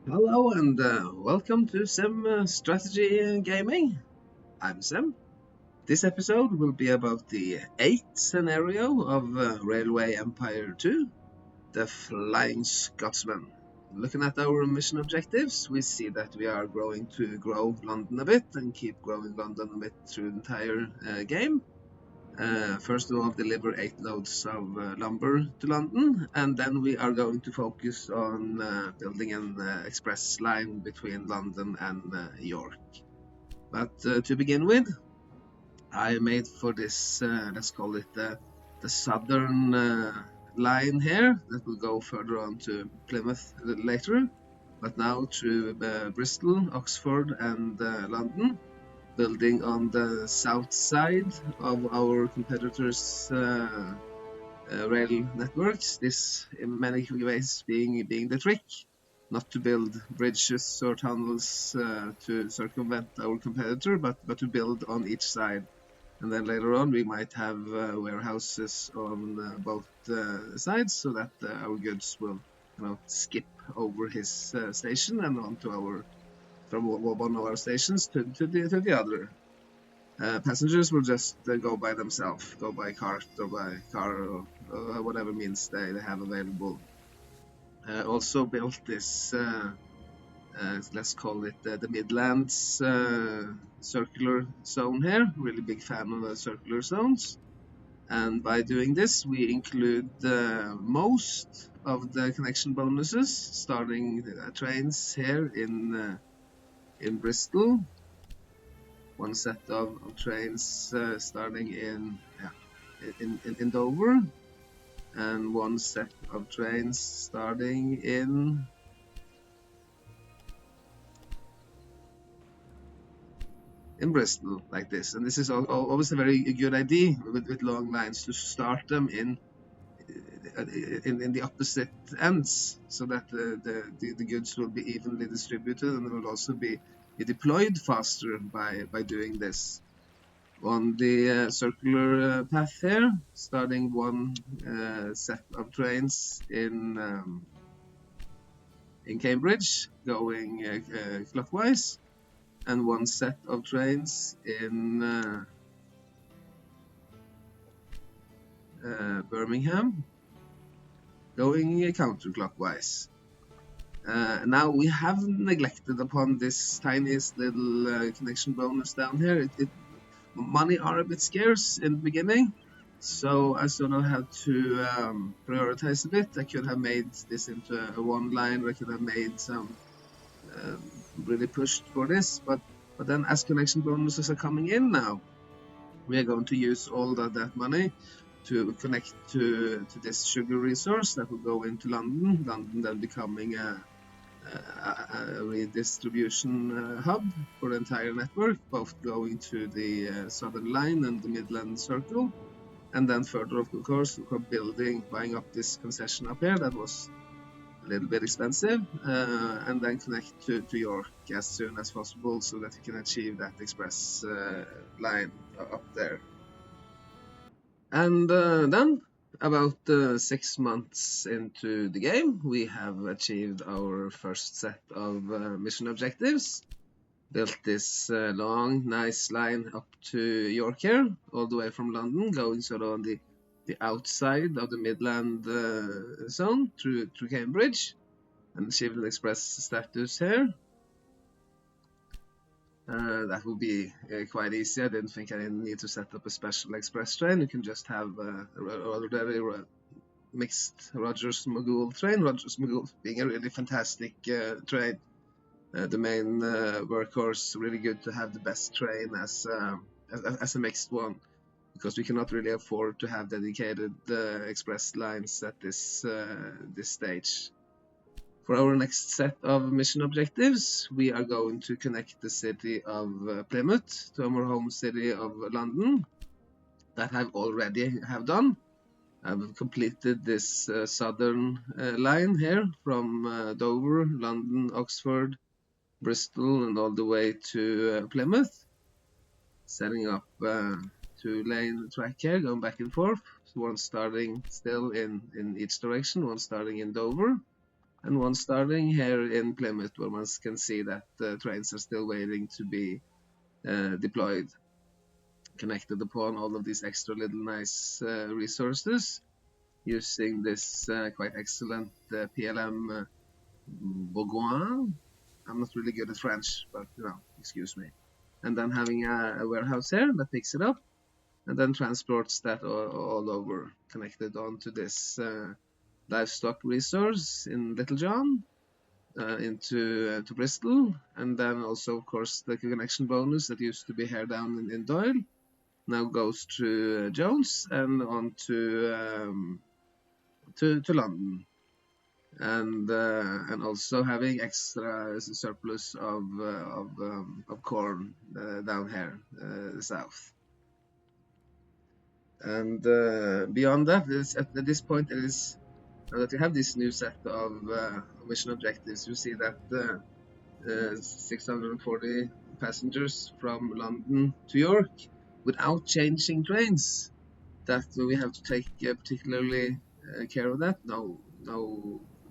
Hello and welcome to Sim Strategy Gaming. I'm Sim. This episode will be about the 8th scenario of Railway Empire 2, the Flying Scotsman. Looking at our mission objectives, we see that we are going to grow London a bit and keep growing London a bit through the entire game. First of all, deliver 8 loads of lumber to London, and then we are going to focus on building an express line between London and York. But to begin with, I made for this, let's call it the southern line here that will go further on to Plymouth later. But now through Bristol, Oxford, and London, building on the south side of our competitors' rail networks. This, in many ways, being the trick, not to build bridges or tunnels to circumvent our competitor, but to build on each side. And then later on, we might have warehouses on both sides, so that our goods will, skip over his station and onto from one of our stations to the other. Passengers will just go by themselves, go by cart or by car or whatever means they have available. Also built this, let's call it the Midlands circular zone here. Really big fan of the circular zones. And by doing this, we include most of the connection bonuses, starting trains here in Bristol. One set of trains starting in Dover, and one set of trains starting in Bristol, like this. And this is always a very good idea with long lines to start them in the opposite ends, so that the goods will be evenly distributed, and will also be deployed faster by doing this. On the circular path here, starting one set of trains in Cambridge, going clockwise, and one set of trains in Birmingham, going counterclockwise. Now we have neglected upon this tiniest little connection bonus down here. Money are a bit scarce in the beginning, so I sort of had to prioritize a bit. I could have made this into a one line, or I could have made some really pushed for this, but then as connection bonuses are coming in now, we are going to use all that money to connect to this sugar resource that will go into London then becoming a redistribution hub for the entire network, both going to the Southern Line and the Midland Circle, and then further, of course, buying up this concession up here that was a little bit expensive, and then connect to York as soon as possible so that you can achieve that express line up there. And then, about 6 months into the game, we have achieved our first set of mission objectives. Built this long, nice line up to York here, all the way from London, going sort of on the outside of the Midland zone through Cambridge, and achieved an express status here. That will be quite easy. I didn't think I need to set up a special express train. You can just have a very mixed Rogers Magoo train. Rogers Magoo being a really fantastic train. The main workhorse, really good to have the best train as a mixed one, because we cannot really afford to have dedicated express lines at this stage. For our next set of mission objectives, we are going to connect the city of Plymouth to our home city of London. That I've already done. I've completed this southern line here from Dover, London, Oxford, Bristol, and all the way to Plymouth. Setting up 2-lane track here, going back and forth. So one starting still in each direction, one starting in Dover, and one starting here in Plymouth, where one can see that the trains are still waiting to be deployed, connected upon all of these extra little nice resources using this quite excellent PLM Bourgoin. I'm not really good at French, but excuse me. And then having a warehouse here that picks it up and then transports that all over, connected onto this livestock resource in Littlejohn into to Bristol, and then also, of course, the connection bonus that used to be here down in Doyle now goes to Jones and on to London, and also having extra surplus of corn down here south. And beyond that, at this point, it is now that we have this new set of mission objectives. You see that 640 passengers from London to York without changing trains. That we have to take particularly care of that. No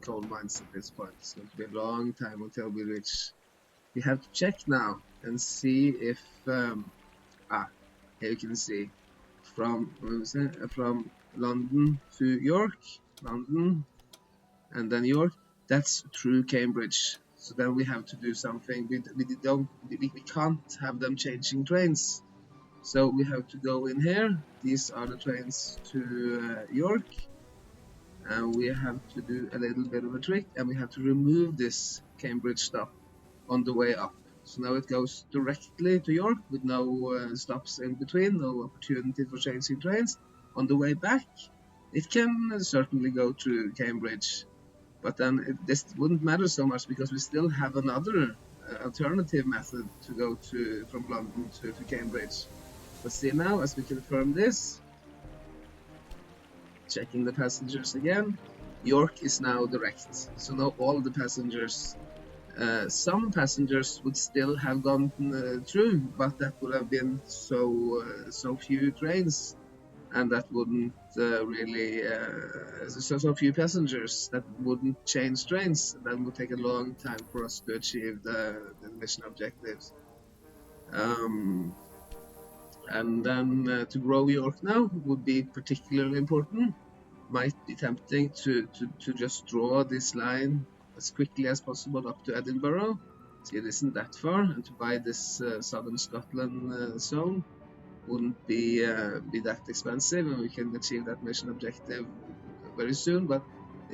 coal mines at this point. It's going to be a long time until we reach. We have to check now and see if here you can see from London to York, London, and then York. That's through Cambridge. So then we have to do something. We can't have them changing trains. So we have to go in here. These are the trains to York. And we have to do a little bit of a trick, and we have to remove this Cambridge stop on the way up. So now it goes directly to York with no stops in between, no opportunity for changing trains. On the way back, it can certainly go to Cambridge, but then this wouldn't matter so much because we still have another alternative method to go from London to Cambridge. But see now, as we confirm this, checking the passengers again, York is now direct. So now all the passengers, some passengers would still have gone through, but that would have been so few trains, and that wouldn't really so few passengers that wouldn't change trains. That would take a long time for us to achieve the mission objectives. And then to grow York now would be particularly important. Might be tempting to just draw this line as quickly as possible up to Edinburgh. See, it isn't that far, and to buy this southern Scotland zone wouldn't be that expensive, and we can achieve that mission objective very soon. But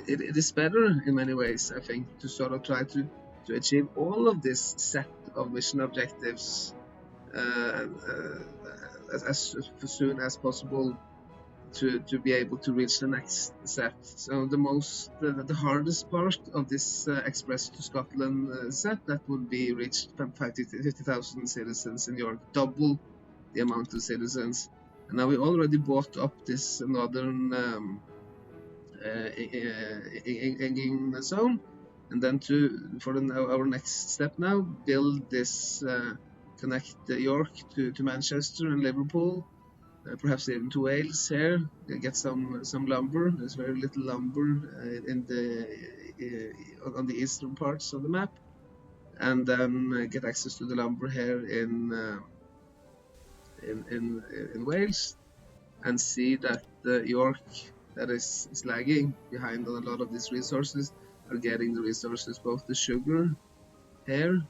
it is better in many ways, I think, to sort of try to achieve all of this set of mission objectives as soon as possible to be able to reach the next set. So the hardest part of this Express to Scotland set, that would be reached 50,000 citizens in York, double the amount of citizens. And now we already bought up this northern England zone, and then for our next step now, build this connect York to Manchester and Liverpool, perhaps even to Wales here, get some lumber. There's very little lumber on the eastern parts of the map, and then get access to the lumber here in Wales, and see that York, that is lagging behind on a lot of these resources, are getting the resources, both the sugar here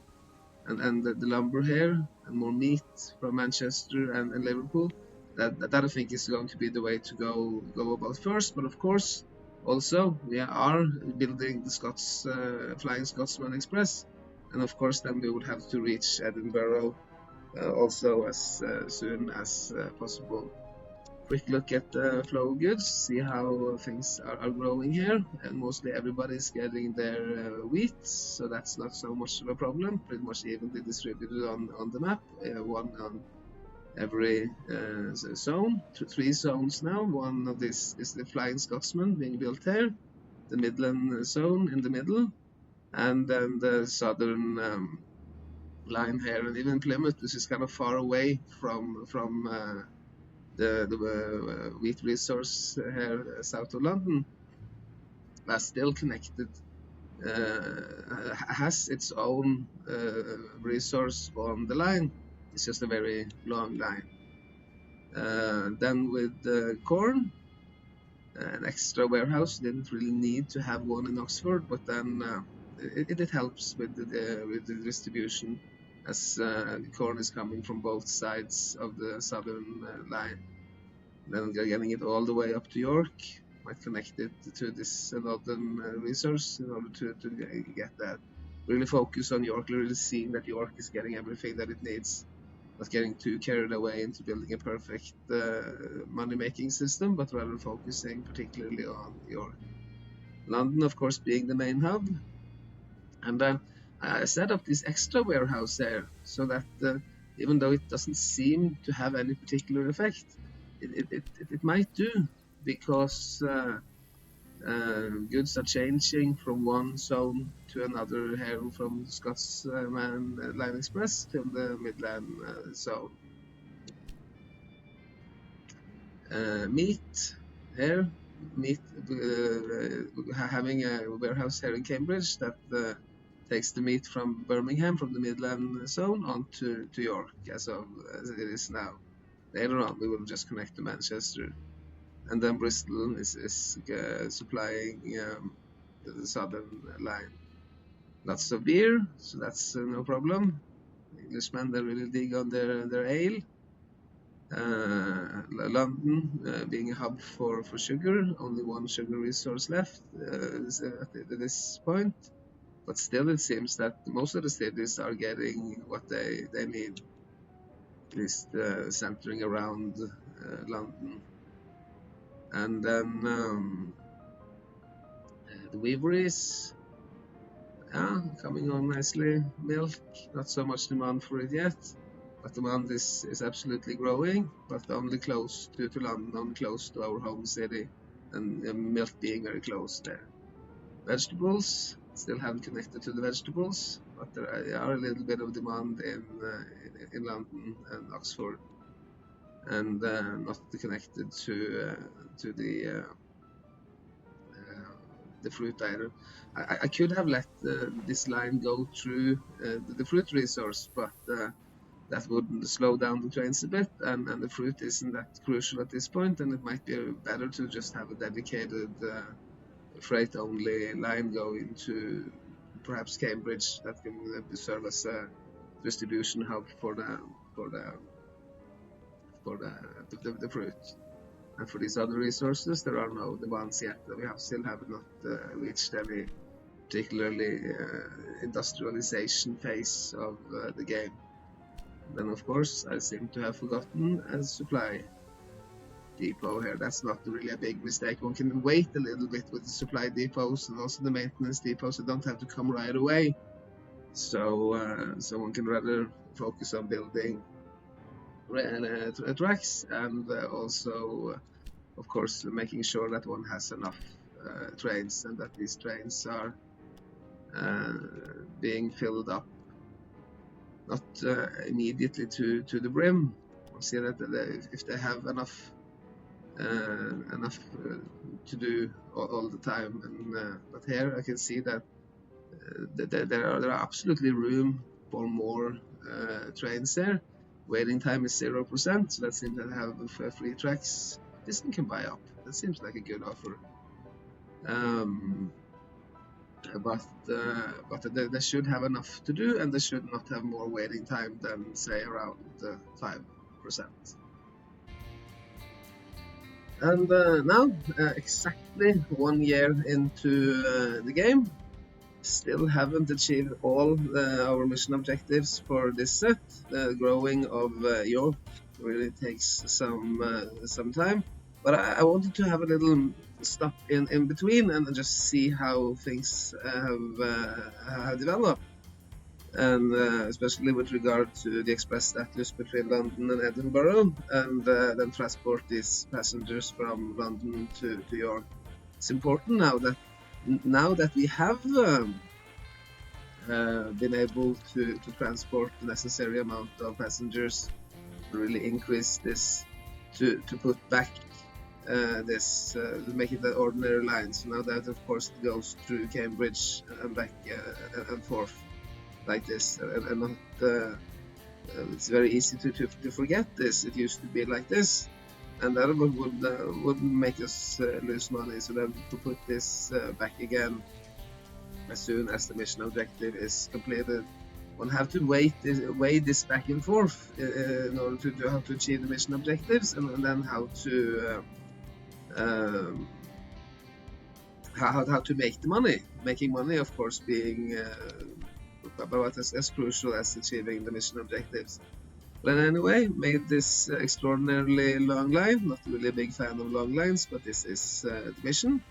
and the lumber here, and more meat from Manchester and Liverpool. That I think is going to be the way to go about first. But of course, also we are building the Flying Scotsman Express, and of course then we would have to reach Edinburgh also as soon as possible. Quick look at the flow of goods, see how things are growing here, and mostly everybody's getting their wheat, so that's not so much of a problem. Pretty much evenly distributed on the map, one on every zone. 3 zones now. One of this is the Flying Scotsman being built here, the Midland zone in the middle, and then the southern line here, and even Plymouth, which is kind of far away from the wheat resource here south of London, but still connected has its own resource on the line. It's just a very long line. Then with corn, an extra warehouse didn't really need to have one in Oxford, but then it helps with the distribution, as corn is coming from both sides of the southern line. Then getting it all the way up to York might connect it to this northern resource in order to get that. Really focus on York, really seeing that York is getting everything that it needs, not getting too carried away into building a perfect money-making system, but rather focusing particularly on York. London, of course, being the main hub. And then I set up this extra warehouse there so that even though it doesn't seem to have any particular effect, it might do, because goods are changing from one zone to another here, from the Scotsman Line Express to the Midland zone. Meat here, having a warehouse here in Cambridge that takes the meat from Birmingham, from the Midland zone, onto York as it is now. Later on, we will just connect to Manchester, and then Bristol is supplying the southern line. Lots of beer, so that's no problem. Englishmen, they really dig on their ale. London being a hub for sugar, only one sugar resource left at this point, but still it seems that most of the cities are getting what they need, at least centering around London. And then the weaveries, coming on nicely. Milk, not so much demand for it yet, but demand is absolutely growing, but only close to London, only close to our home city, and milk being very close there. Vegetables, still haven't connected to the vegetables, but there are a little bit of demand in London and Oxford, and not connected to the fruit either. I could have let this line go through the fruit resource, but that would slow down the trains a bit, and the fruit isn't that crucial at this point, and it might be better to just have a dedicated freight-only line going to perhaps Cambridge that can serve as a distribution hub for the fruit. And for these other resources, there are no demands yet. We still have not reached any particularly industrialization phase of the game. Then, of course, I seem to have forgotten a supply depot here. That's not really a big mistake. One can wait a little bit with the supply depots and also the maintenance depots. They don't have to come right away. So one can rather focus on building tracks, and also, of course, making sure that one has enough trains, and that these trains are being filled up, not immediately to the brim. We'll see that if they have enough to do all the time, and but here I can see that there are absolutely room for more trains there. Waiting time is 0%, so that seems to have free tracks. This one can buy up. That seems like a good offer. But they should have enough to do, and they should not have more waiting time than, say, around 5%. And now, exactly 1 year into the game, still haven't achieved all our mission objectives for this set. The growing of York really takes some time, but I wanted to have a little stop in between and just see how things have developed, and especially with regard to the express status between London and Edinburgh, and then transport these passengers from London to York. It's important now that we have been able to transport the necessary amount of passengers, really increase this to put back make it an ordinary line. So now that, of course, it goes through Cambridge and back and forth like this, and not. It's very easy to forget this. It used to be like this, and that would make us lose money. So then to put this back again as soon as the mission objective is completed, one have to weigh this back and forth in order to how to achieve the mission objectives, and then how to how to make the money. Making money, of course, being about as crucial as achieving the mission objectives. But anyway, made this extraordinarily long line. Not really a big fan of long lines, but this is the mission.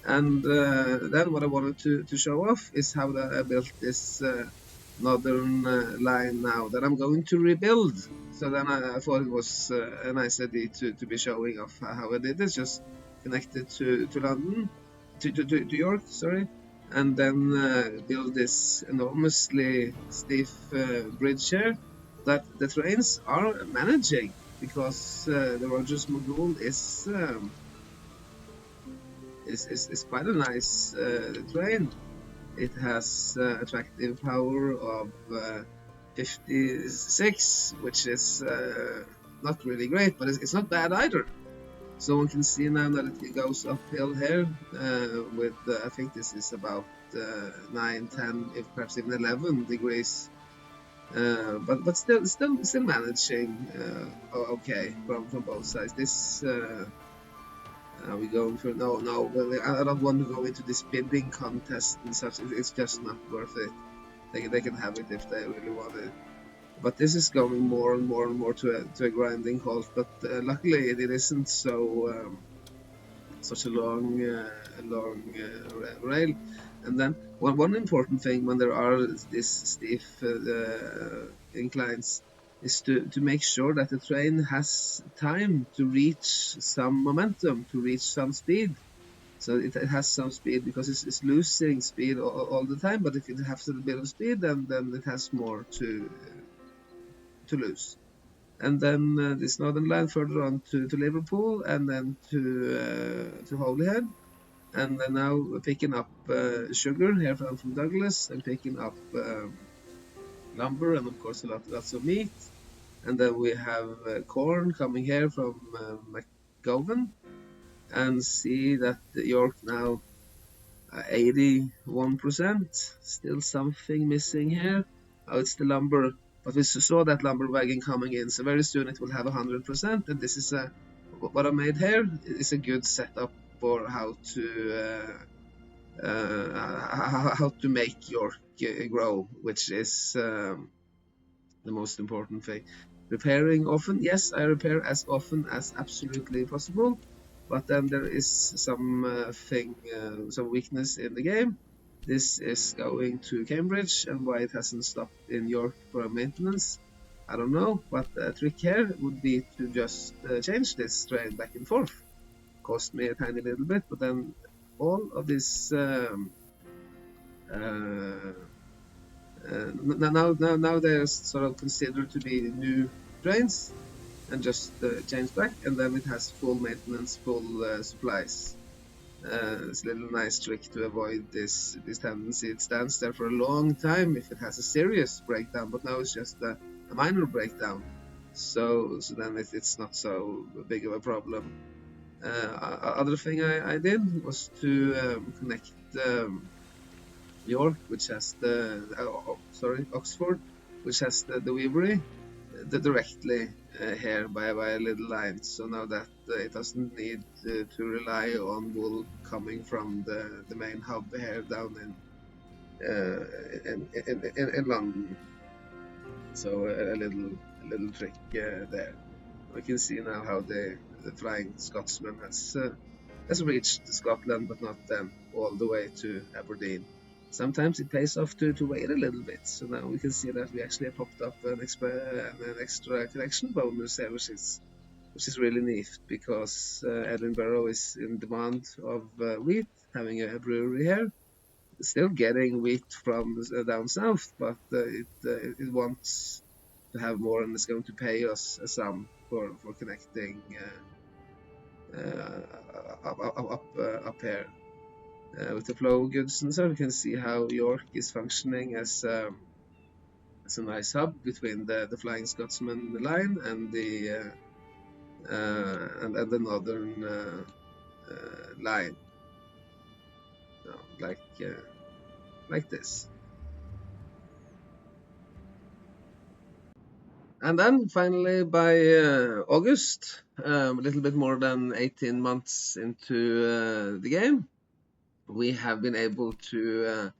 And then what I wanted to show off is how I built this northern line now that I'm going to rebuild. So then I thought it was a nice idea to be showing off how I did this, just connected to London, to York, sorry, and then build this enormously stiff bridge here that the trains are managing, because the Rogers Mogul is quite a nice train. It has attractive power of 56, which is not really great, but it's not bad either. So one can see now that it goes uphill here with, I think this is about 9, 10, if perhaps even 11 degrees. But still managing okay from both sides. This are we going for? No, I don't want to go into this bidding contest and such. It's just not worth it. They can have it if they really want it. But this is going more and more to a grinding halt. But luckily it isn't so such a long rail. And then one important thing when there are these steep inclines is to make sure that the train has time to reach some momentum, to reach some speed. So it has some speed, because it's losing speed all the time. But if it has a bit of speed, then it has more to lose. And then this northern line further on to Liverpool, and then to Holyhead. And then now we're picking up sugar here from Douglas, and picking up lumber, and of course lots of meat. And then we have corn coming here from McGowan, and see that York now 81%. Still something missing here. Oh, it's the lumber, but we saw that lumber wagon coming in, so very soon it will have 100%. And this is what I made here is a good setup for how to make York grow, which is the most important thing. Repairing often, yes, I repair as often as absolutely possible, but then there is some weakness in the game. This is going to Cambridge, and why it hasn't stopped in York for maintenance, I don't know. But a trick here would be to just change this train back and forth. Cost me a tiny little bit, but then all of this now they're sort of considered to be new trains, and just change back, and then it has full maintenance, full supplies. It's a little nice trick to avoid this tendency. It stands there for a long time if it has a serious breakdown, but now it's just a minor breakdown. So then it's not so big of a problem. Other thing I did was to connect York, which has Oxford, which has the weavery, directly here by a little line. So now that it doesn't need to rely on wool coming from the main hub here down in London. So a little trick there. We can see now how the Flying Scotsman has reached Scotland, but not then all the way to Aberdeen. Sometimes it pays off to wait a little bit. So now we can see that we actually have popped up an extra connection bonus here, which is really neat, because Edinburgh is in demand of wheat, having a brewery here. Still getting wheat from down south, but it wants to have more, and it's going to pay us a sum for connecting up here. With the flow of goods and so, you can see how York is functioning as a nice hub between the Flying Scotsman line and the northern line, so, like this. And then finally by August, a little bit more than 18 months into the game, we have been able to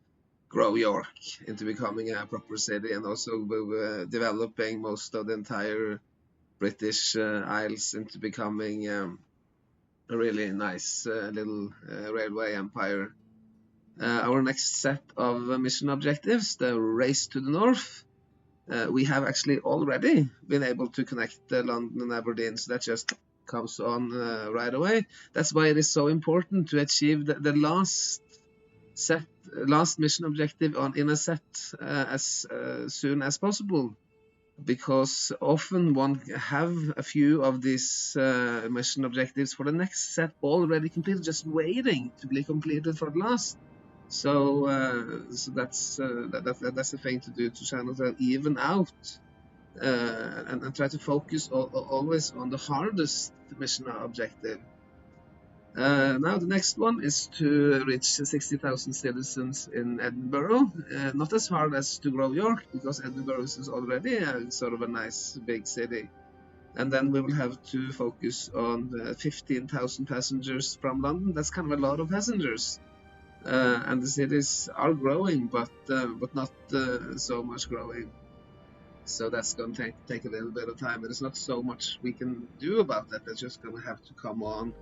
grow York into becoming a proper city, and also developing most of the entire British Isles into becoming a really nice little railway empire. Our next set of mission objectives, the Race to the North, we have actually already been able to connect London and Aberdeen, so that just comes on right away. That's why it is so important to achieve the last mission objective in a set as soon as possible, because often one have a few of these mission objectives for the next set already completed, just waiting to be completed for the last. So that's the thing to do, to channel that even out and try to focus always on the hardest mission objective. Now the next one is to reach 60,000 citizens in Edinburgh. Not as hard as to grow York, because Edinburgh is already sort of a nice big city. And then we will have to focus on 15,000 passengers from London. That's kind of a lot of passengers. And the cities are growing, but not so much growing. So that's going to take a little bit of time. There's not so much we can do about that. That's just going to have to come on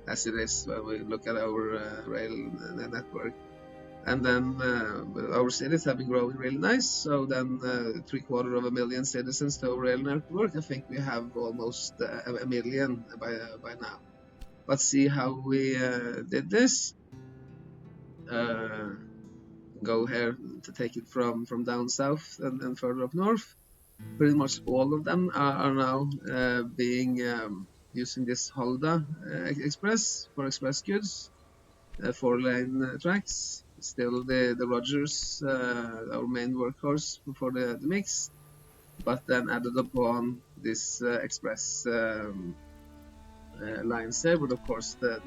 as it is when we look at our rail network. And then our cities have been growing really nice. So then 750,000 citizens to our rail network. I think we have almost a million by now. But see how we did this. Go here to take it from down south and further up north. Pretty much all of them are now being using this Holda Express for express goods, 4-lane tracks. Still the Rogers, our main workhorse for the mix, but then added upon this express lines there, but of course the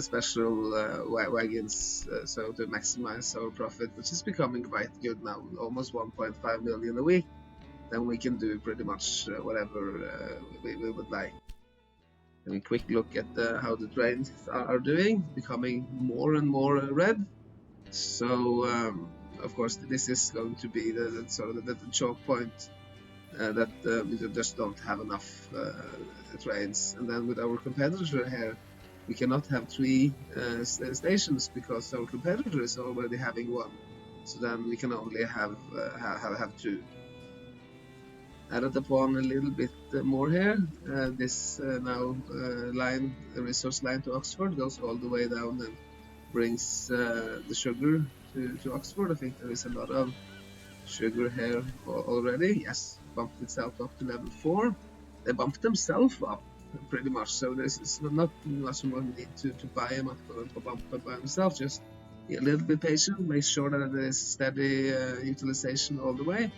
special wagons, so to maximize our profit, which is becoming quite good now, almost 1.5 million a week. Then we can do pretty much whatever we would like. And a quick look at how the trains are doing, becoming more and more red. So of course this is going to be the sort of the choke point, that we just don't have enough trains. And then with our competitor here, we cannot have 3 stations because our competitor is already having 1. So then we can only have 2. Added upon a little bit more here. This now line, the resource line to Oxford, goes all the way down and brings the sugar to Oxford. I think there is a lot of sugar here already. Yes, bumped itself up to level 4. They bumped themselves up pretty much, so there's not much more need to buy them up or bump it by themselves. Just be a little bit patient, make sure that there is steady utilization all the way,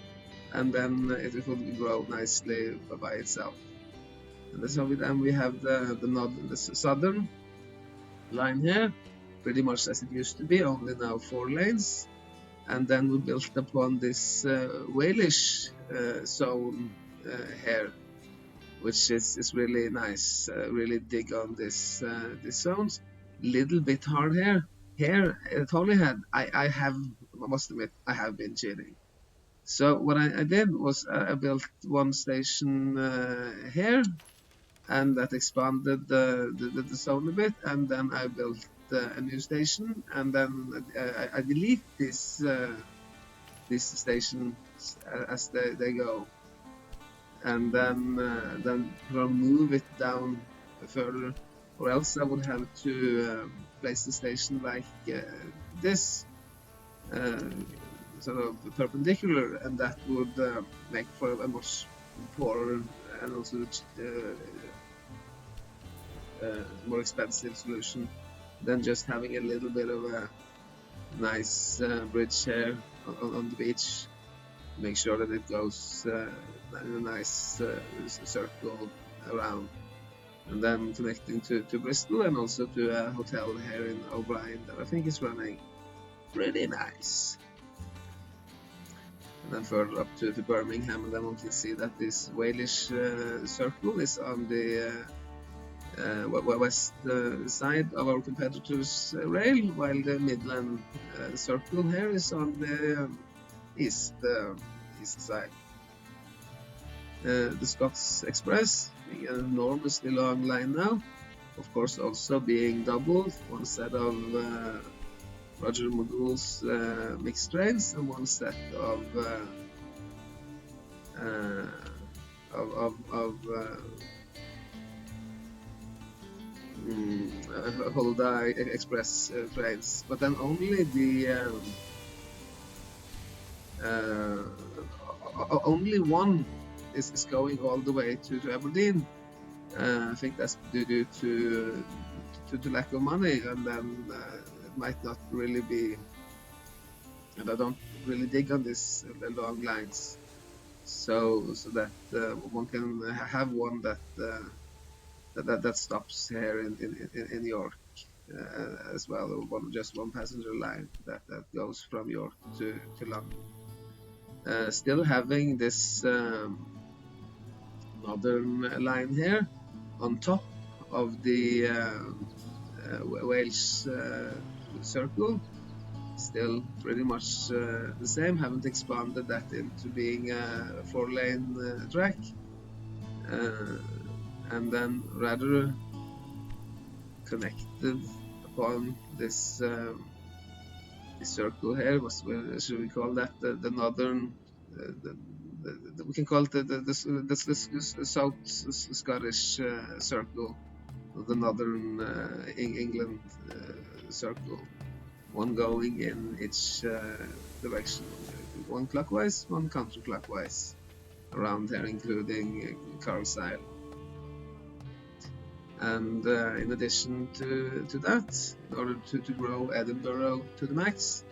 and then it will grow nicely by itself. And so then we have the southern line here, pretty much as it used to be, only now 4 lanes. And then we built upon this Walish zone here, which is really nice. Really dig on this zones. Little bit hard here. Here at Holyhead, I must admit, I have been cheating. So what I did was I built 1 station here, and that expanded the zone a bit, and then I built a new station, and then I delete these stations as they go, and then move it down further, or else I would have to place the station like this, sort of perpendicular, and that would make for a much poorer and also more expensive solution than just having a little bit of a nice bridge here on the beach. Make sure that it goes in a nice circle around, and then connecting to Bristol and also to a hotel here in O'Brien that I think is running pretty nice. And then further up to Birmingham, and then one can see that this Walish circle is on the west side of our competitors' rail, while the Midland circle here is on the east side. The Scots Express, being an enormously long line now, of course also being doubled, one set of Roger Mogule's mixed trains and one set of Holda Express trains, but then only the only one is going all the way to Aberdeen. I think that's due to lack of money, and then it might not really be. And I don't really dig on this long lines, so that one can have one that stops here in York as well. Just one passenger line that goes from York to London. Still having this northern line here on top of the Wales circle, still pretty much the same. Haven't expanded that into being a 4-lane track, and then rather connected upon this circle here. What should we call that? The northern. We can call it the South Scottish circle, the northern England circle. One going in each direction, one clockwise, one counterclockwise around here, including Carlisle. And in addition to that, in order to grow Edinburgh to the max,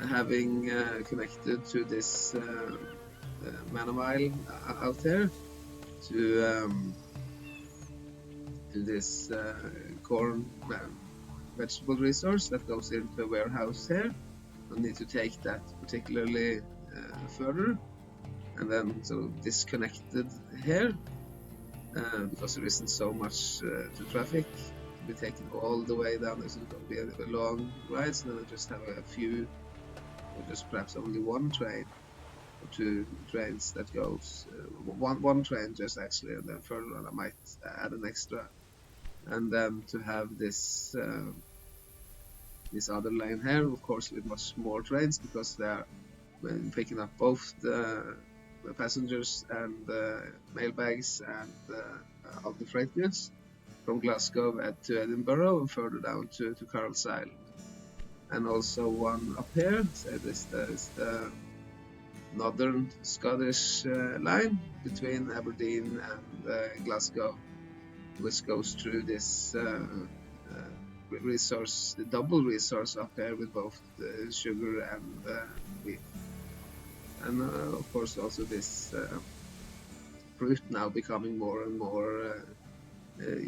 having connected to this Manor out there, to this corn vegetable resource that goes into a warehouse here. We'll need to take that particularly further, and then so disconnected here because there isn't so much to traffic to be taken all the way down. There's going to be a long ride, so then I just have a few, or just perhaps only one train or two trains that goes, one train just actually, and then further on I might add an extra, and then to have this this other lane here, of course, with much more trains, because they are picking up both the passengers and mail bags and of the freight goods from Glasgow to Edinburgh and further down to Carlisle. And also one up here, so this is the northern Scottish line between Aberdeen and Glasgow, which goes through this resource, the double resource up here with both sugar and wheat. And of course also this fruit now becoming more and more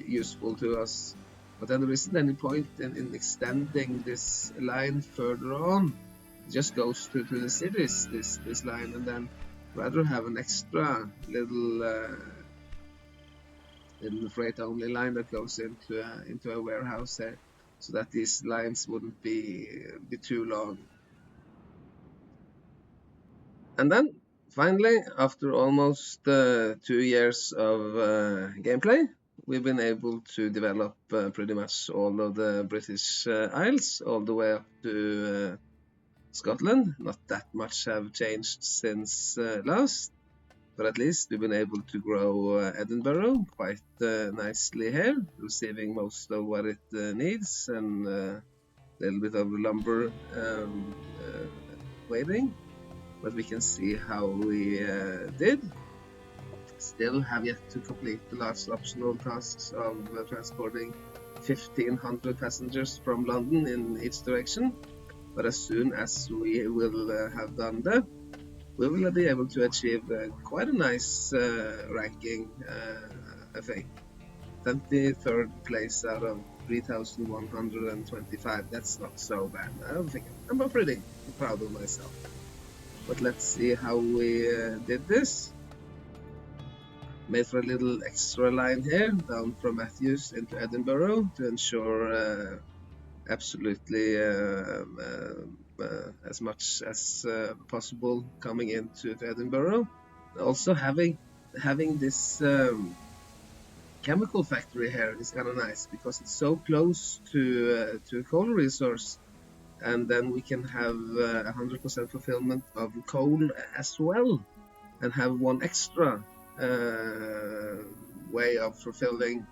useful to us. But then there isn't any point in extending this line further on. It just goes to the cities, this line, and then rather have an extra little freight only line that goes into a warehouse there, so that these lines wouldn't be too long. And then finally, after almost 2 years of gameplay, we've been able to develop pretty much all of the British Isles, all the way up to Scotland. Not that much have changed since last, but at least we've been able to grow Edinburgh quite nicely here, receiving most of what it needs, and a little bit of lumber waiting. But we can see how we did. still have yet to complete the last optional tasks of transporting 1,500 passengers from London in each direction. But as soon as we will have done that, we will be able to achieve quite a nice ranking, I think. 23rd place out of 3,125. That's not so bad. I don't think I'm pretty proud of myself. But let's see how we did this. Made for a little extra line here, down from Matthews into Edinburgh to ensure absolutely as much as possible coming into Edinburgh. Also having this chemical factory here is kind of nice because it's so close to a coal resource, and then we can have 100% fulfillment of coal as well, and have one extra way of fulfilling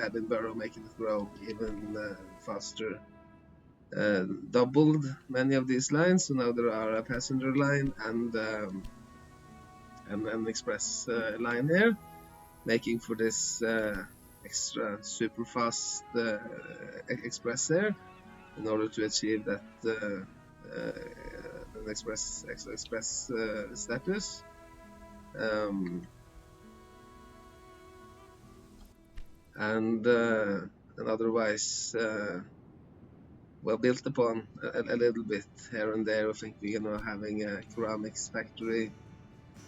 Edinburgh, making it grow even faster. Doubled many of these lines, so now there are a passenger line and an express line here, making for this extra super fast express here in order to achieve that an express status. And otherwise well built upon a little bit here and there. I think we're having a ceramics factory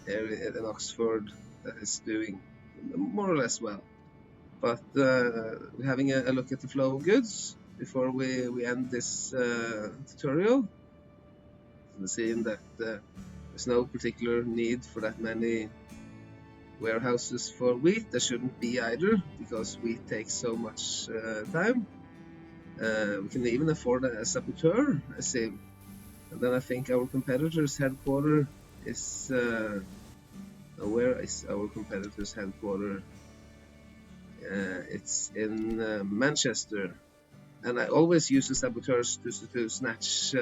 here in Oxford that is doing more or less well. But we're having a look at the flow of goods before we end this tutorial. We're seeing that there's no particular need for that many warehouses for wheat. There shouldn't be either, because wheat takes so much time. We can even afford a saboteur, I see. And then I think our competitor's headquarters is... where is our competitor's headquarters? It's in Manchester. And I always use the saboteurs to snatch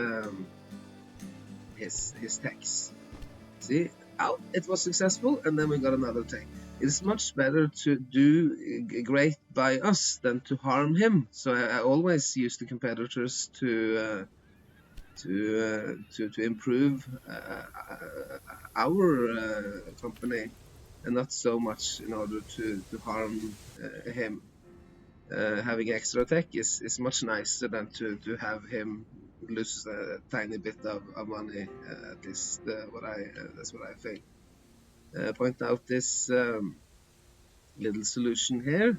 his techs. See? Oh, it was successful, and then we got another tech. It's much better to do great by us than to harm him. So I always use the competitors to improve our company, and not so much in order to harm him. Having extra tech is much nicer than to have him lose a tiny bit of money. At least that's what I think. Point out this little solution here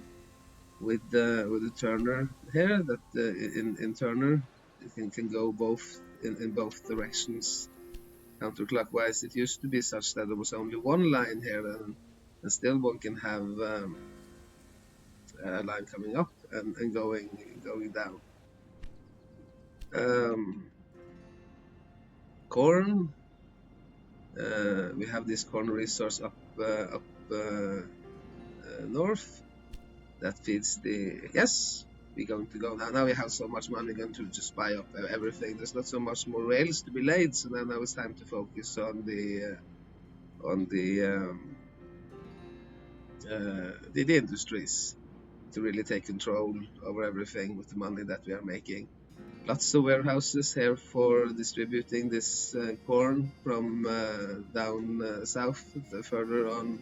with the turner here, that in turner it can go both in both directions counterclockwise. It used to be such that there was only one line here, and still one can have a line coming up and going down. Corn. We have this corn resource up north that feeds the... Yes, we're going to go now. We have so much money, going to just buy up everything. There's not so much more rails to be laid, so now it's time to focus on the industries, to really take control over everything with the money that we are making. Lots of warehouses here for distributing this corn from down south, further on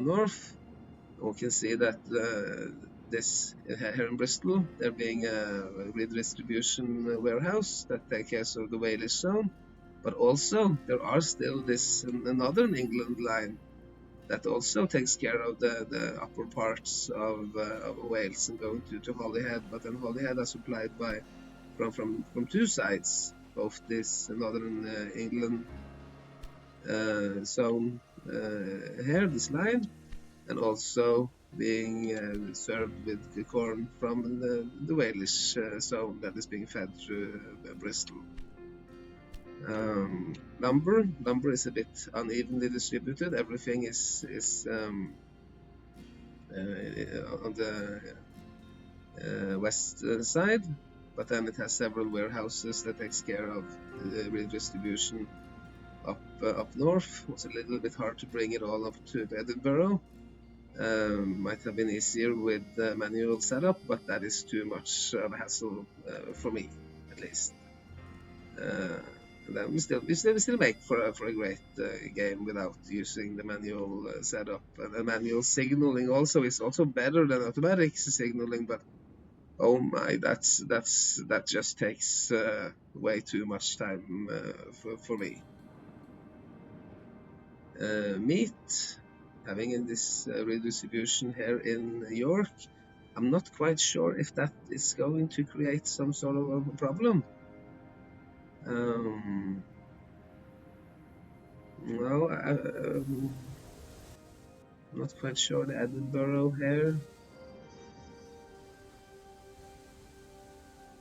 north. We can see that this here in Bristol, there being a redistribution warehouse that takes care of the Wales zone, but also there are still this northern England line that also takes care of the upper parts of Wales and going to Holyhead. But then Holyhead are supplied from two sides, both this northern England zone here, this line, and also being served with the corn from the Wales zone that is being fed through Bristol. Lumber is a bit unevenly distributed. Everything is on the west side, but then it has several warehouses that takes care of the redistribution up north. It was a little bit hard to bring it all up to Edinburgh. Might have been easier with the manual setup, but that is too much of a hassle for me, at least. And then we still make for a great game without using the manual setup. And the manual signaling also is also better than automatic signaling, but oh my, that just takes way too much time for me. Meat, having in this redistribution here in York, I'm not quite sure if that is going to create some sort of a problem. No, I'm not quite sure. The Edinburgh here.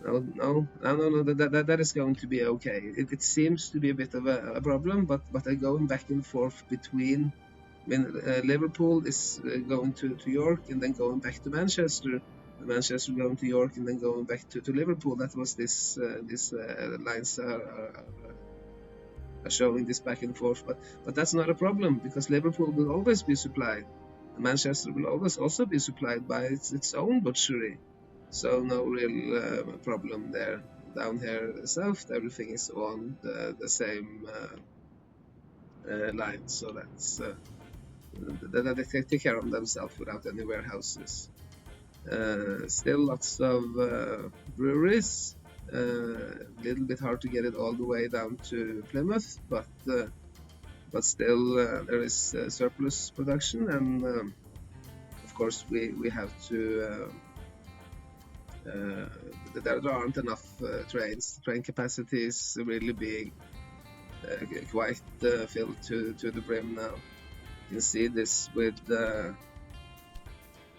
No. That is going to be okay. It seems to be a bit of a problem, but I'm going back and forth between. I mean, Liverpool is going to York and then going back to Manchester. Manchester going to York and then going back to Liverpool. That was this lines are showing this back and forth, but that's not a problem because Liverpool will always be supplied. Manchester will always also be supplied by its own butchery, so no real problem there. Down here south, everything is on the same line, so that's they take care of themselves without any warehouses. Still lots of breweries. A little bit hard to get it all the way down to Plymouth, but still there is surplus production, and of course we have to. There aren't enough trains. Train capacity is really being quite filled to the brim now. You can see this with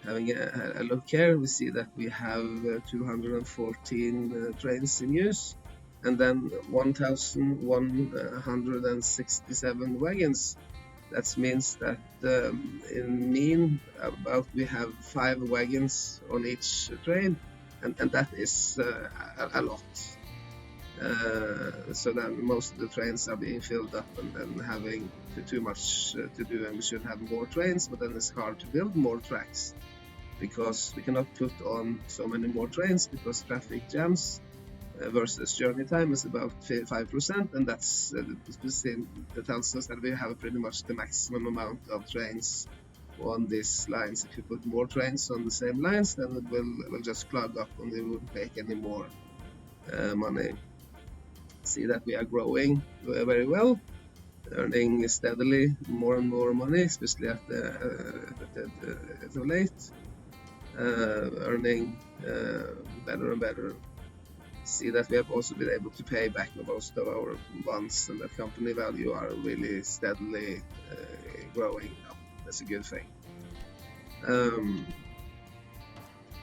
having a look here. We see that we have 214 trains in use, and then 1,167 wagons. That means that in mean about we have 5 wagons on each train, and that is a lot. So then most of the trains are being filled up and then having too much to do, and we should have more trains, but then it's hard to build more tracks because we cannot put on so many more trains because traffic jams versus journey time is about 5%, and that's that tells us that we have pretty much the maximum amount of trains on these lines. If you put more trains on the same lines, then it will just clog up and we won't make any more money. See that we are growing very well, earning steadily more and more money, especially at the late, earning better and better. See that we have also been able to pay back most of our bonds, and the company value are really steadily growing up. That's a good thing.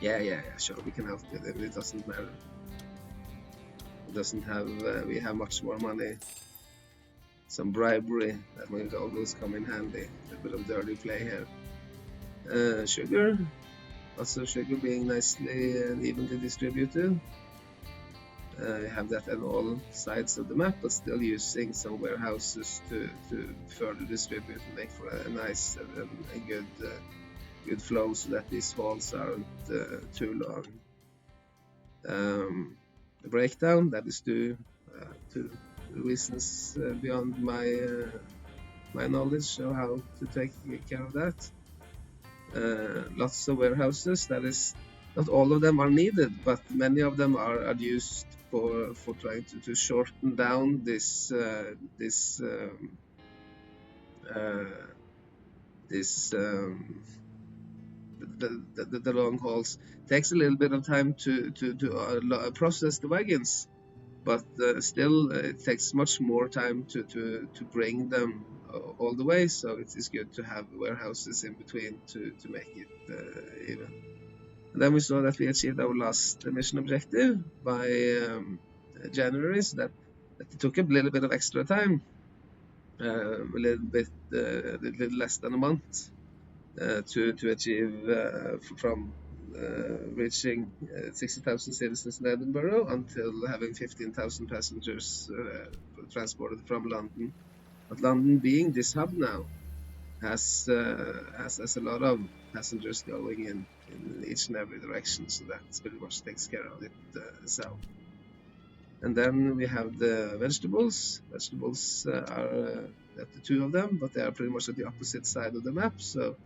Yeah, sure, we can help with it. It doesn't matter. Doesn't have we have much more money. Some bribery that will always come in handy. A bit of dirty play here. Sugar, lots of sugar being nicely and evenly distributed. We have that on all sides of the map, but still using some warehouses to further distribute and make for a nice and good flow, so that these walls aren't too long. The breakdown, that is due to reasons beyond my knowledge of how to take care of that. Lots of warehouses, that is, not all of them are needed, but many of them are used for trying to shorten down this the long hauls. Takes a little bit of time to process the wagons, but still it takes much more time to bring them all the way, so it is good to have warehouses in between to make it even. And then we saw that we achieved our last mission objective by January, so that it took a little bit of extra time, a little less than a month to achieve from reaching 60,000 citizens in Edinburgh until having 15,000 passengers transported from London. But London, being this hub now, has a lot of passengers going in each and every direction, so that pretty much takes care of it itself. And then we have the vegetables. Vegetables are the two of them, but they are pretty much at the opposite side of the map. So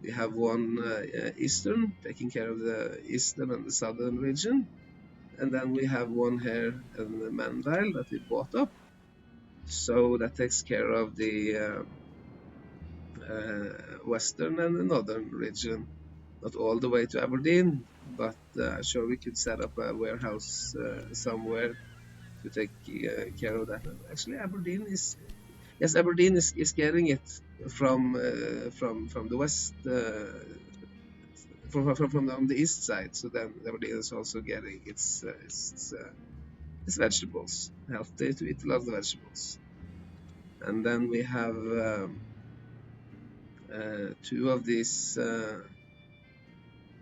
we have one eastern, taking care of the eastern and the southern region. And then we have one here in the Mandeville that we bought up. So that takes care of the western and the northern region. Not all the way to Aberdeen, but sure we could set up a warehouse somewhere to take care of that. Actually, Aberdeen is yes, Aberdeen is getting it from the west from on the east side. So then Aberdeen is also getting its vegetables. Healthy to eat a lot of vegetables. And then we have two of these.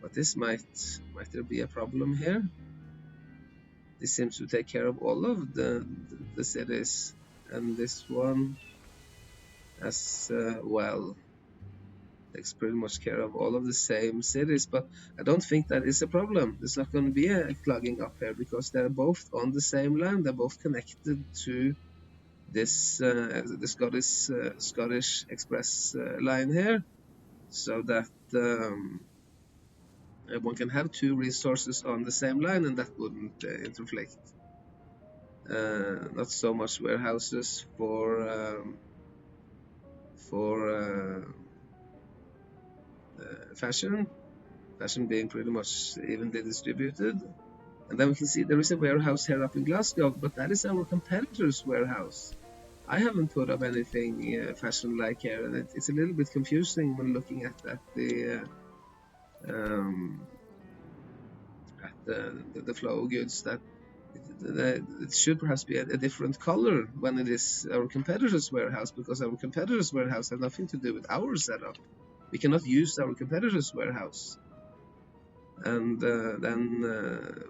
But this might there be a problem here? This seems to take care of all of the cities, and this one as well takes pretty much care of all of the same cities. But I don't think that is a problem. There's not going to be a clogging up here because they're both on the same land. They're both connected to this the Scottish Express line here, so that one can have two resources on the same line, and that wouldn't interflict. Not so much warehouses for fashion being pretty much evenly distributed. And then we can see there is a warehouse here up in Glasgow, but that is our competitor's warehouse. I haven't put up anything fashion-like here, and it's a little bit confusing when looking at the flow of goods. That it should perhaps be a different color when it is our competitor's warehouse, because our competitor's warehouse has nothing to do with our setup. We cannot use our competitor's warehouse. And then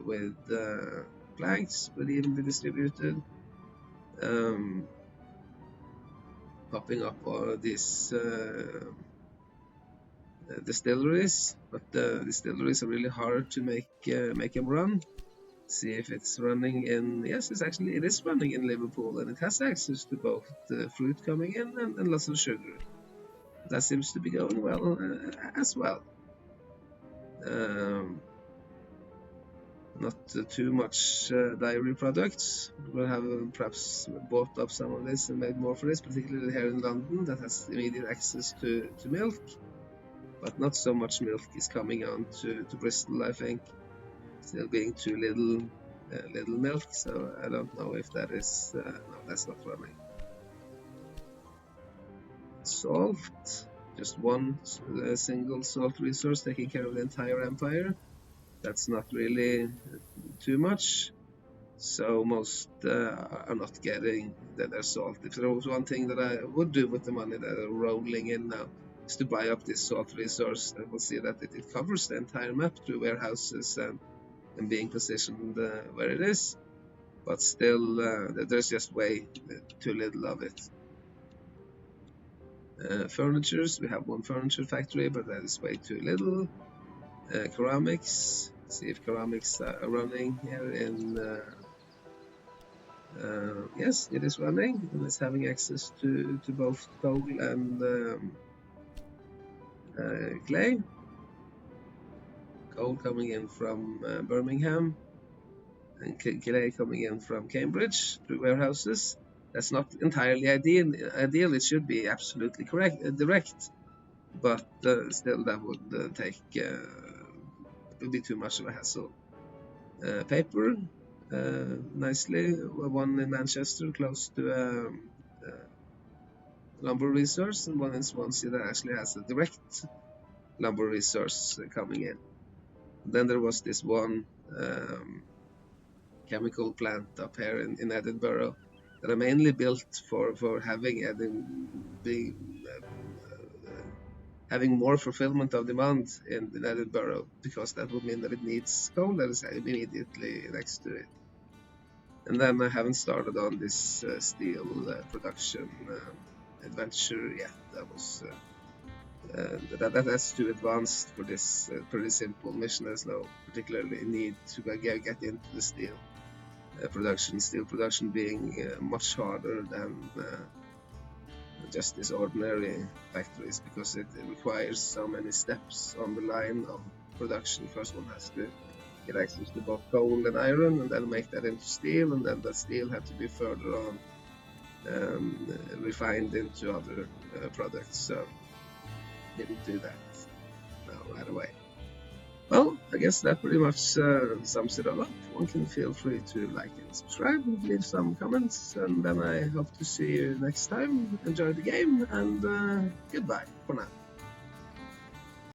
with planks would even be distributed, popping up all these distilleries, but the distilleries are really hard to make them run. See if it's running in. Yes, it is running in Liverpool, and it has access to both fruit coming in and lots of sugar. That seems to be going well as well. Not too much dairy products. We'll have perhaps bought up some of this and made more for this, particularly here in London, that has immediate access to milk. But not so much milk is coming on to Bristol, I think. Still being too little milk, so I don't know if that is no, that's not running. Salt, just one single salt resource taking care of the entire empire. That's not really too much, so most are not getting their salt. If there was one thing that I would do with the money that are rolling in now, is to buy up this salt resource, and we'll see that it covers the entire map through warehouses and being positioned where it is, but still there's just way too little of it. Furnitures, we have one furniture factory, but that is way too little. Ceramics, see if ceramics are running here in yes, it is running, and it's having access to both coal and clay. Coal coming in from Birmingham, and clay coming in from Cambridge through warehouses. That's not entirely ideal. It should be absolutely direct, but still that would would be too much of a hassle. Paper, nicely, one in Manchester close to a lumber resource, and one in Swansea that actually has a direct lumber resource coming in. Then there was this one chemical plant up here in Edinburgh that are mainly built for having having more fulfillment of demand in Edinburgh, because that would mean that it needs coal that is immediately next to it. And then I haven't started on this steel production adventure yet. That's too advanced for this pretty simple mission. There's no particularly need to get into the steel production. Steel production being much harder than just these ordinary factories, because it requires so many steps on the line of production. First one has to get access to both coal and iron, and then make that into steel, and then the steel had to be further on refined into other products. So didn't do that right away. Well, I guess that pretty much sums it all up. One can feel free to like and subscribe, leave some comments, and then I hope to see you next time. Enjoy the game, and goodbye for now.